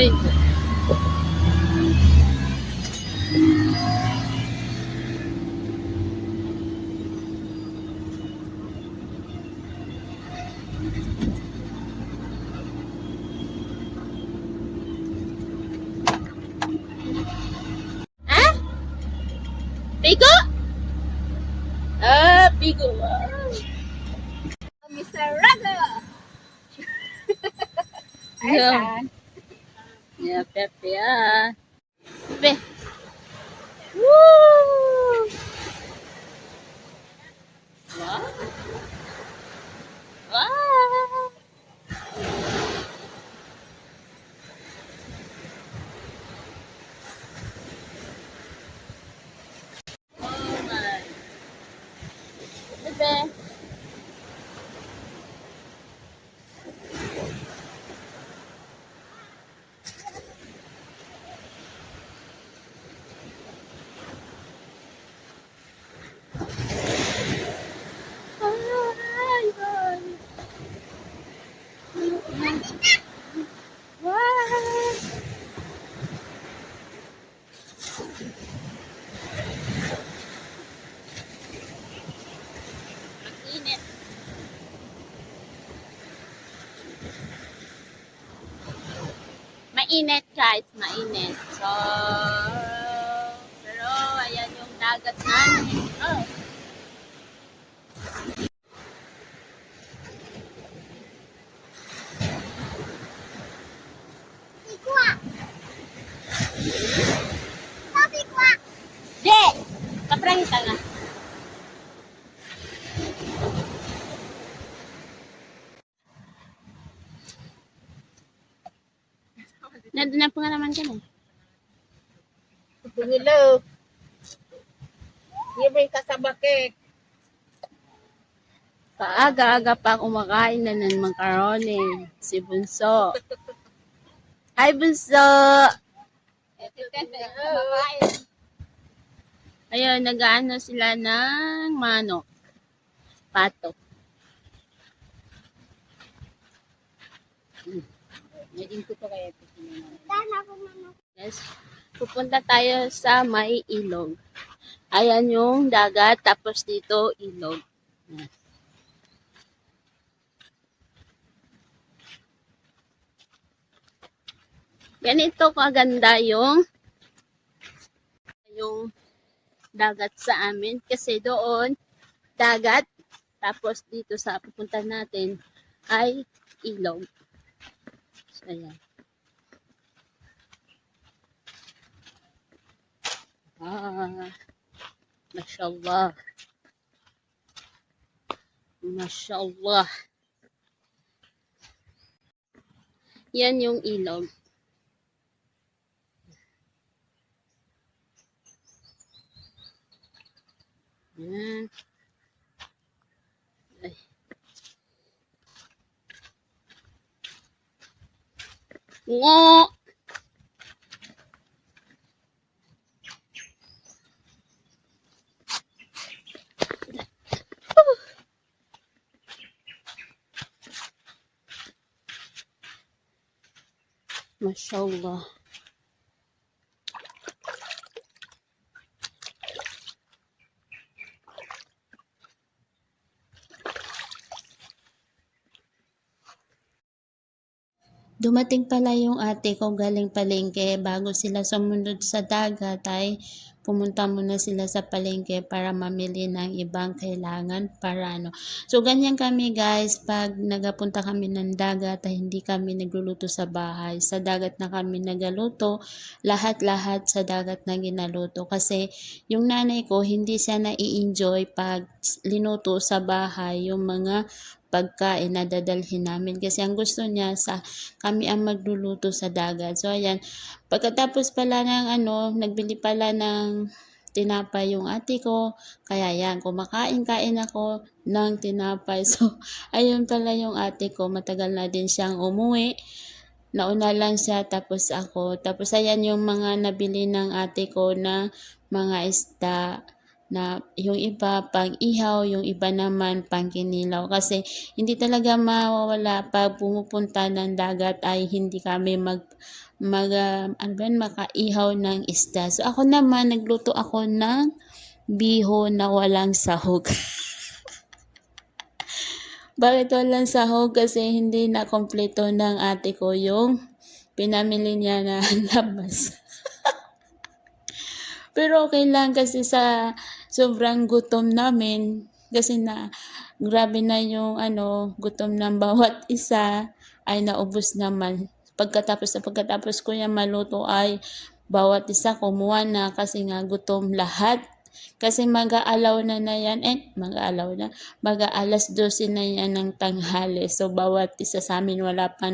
Uy. Ah? Pigo? Ah, pigo. Mr. Raga! Yeah. Yeah, Pepe, ah. Pepe. Woo! Wow. Wow. Oh my. Pepe. Ay, ay. Wow. Init. Mainit guys, mainit. So, pero ayan yung dagat namin. Oh. Tikwa! Ito, tikwa! Di! Kaprangita na. Nandun na pangalaman ka na. Hello. Libre ka sa bakit. Paaga-aga pa kumakain na ng macaroni. Si Bunso. Hi, Bunso! Ayun, nag-ano sila ng manok. Pato. Naging ko to kaya ito. Yes. Pupunta tayo sa may ilog. Ayan yung dagat, tapos dito ilog. Ganito kaganda yung dagat sa amin kasi doon dagat tapos dito sa pupunta natin ay ilog. So, ayan. Ah, mashallah. Mashallah. Yan yung ilog. Yan. Ay. Ngo! Mashallah. Dumating pala yung ate ko galing palengke. Bago sila sumunod sa dagat ay pumunta muna sila sa palengke para mamili ng ibang kailangan para ano. So ganyan kami guys, pag nagapunta kami ng dagat ay hindi kami nagluluto sa bahay. Sa dagat na kami nagaluto, lahat-lahat sa dagat na ginaluto. Kasi yung nanay ko hindi siya nai-enjoy pag linuto sa bahay yung mga pagkain na dadalhin namin. Kasi ang gusto niya kami ang magluluto sa dagat. So, ayan. Pagkatapos pala ng nagbili pala ng tinapay yung ate ko. Kaya yan, kumakain-kain ako ng tinapay. So, ayun pala yung ate ko. Matagal na din siyang umuwi. Nauna lang siya, tapos ako. Tapos, ayan yung mga nabili ng ate ko na mga isda na yung iba pang ihaw, yung iba naman pang kinilaw. Kasi hindi talaga mawawala pag pumupunta ng dagat ay hindi kami makaihaw ng isda. So ako naman, nagluto ako ng bihon na walang sahog. Bakit walang sahog? Kasi hindi na kompleto ng ate ko yung pinamili niya na labas. Pero okay lang kasi sa sobrang gutom namin, kasi na grabe na yung gutom ng bawat isa ay naubos naman. Pagkatapos ko yan maluto ay bawat isa kumuha na kasi nga gutom lahat. Kasi mag-aalaw na yan, mag-aalas 12 na yan ng tanghali. So, bawat isa sa amin wala pa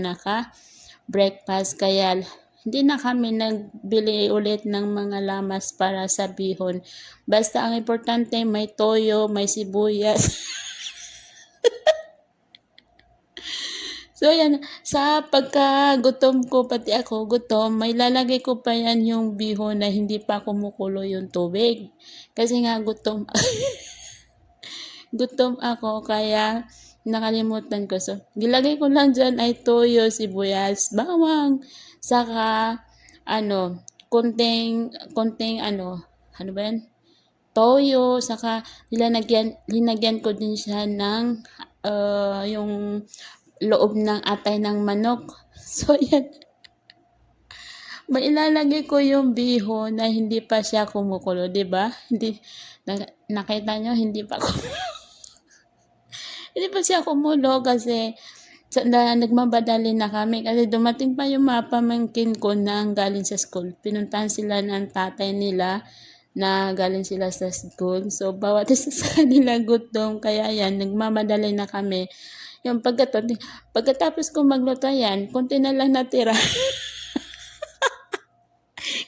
breakfast, kaya hindi na kami nagbili ulit ng mga lamas para sa bihon. Basta ang importante may toyo, may sibuyas. So yan, sa pagkagutom ko, pati ako gutom, may lalagay ko pa yan yung bihon na hindi pa kumukulo yung tubig. Kasi nga gutom, gutom ako, kaya nakalimutan ko. So, gilagay ko lang dyan ay toyo, sibuyas, bawang, saka, konting, ano ba yan? Toyo, saka linagyan ko din siya ng, yung loob ng atay ng manok. So, yan. Mailalagay ko yung bihon na hindi pa siya kumukulo, di ba? Nakita nyo, hindi pa hindi pa siya kumulo kasi nagmabadali na kami kasi dumating pa yung mga pamangkin ko na galing sa school. Pinuntahan sila ng tatay nila na galing sila sa school. So, bawat isa sa kanila gutom. Kaya yan, nagmamadali na kami. Yung pagkatapos ko magluto yan, konti na lang natira.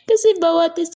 Kasi bawat isa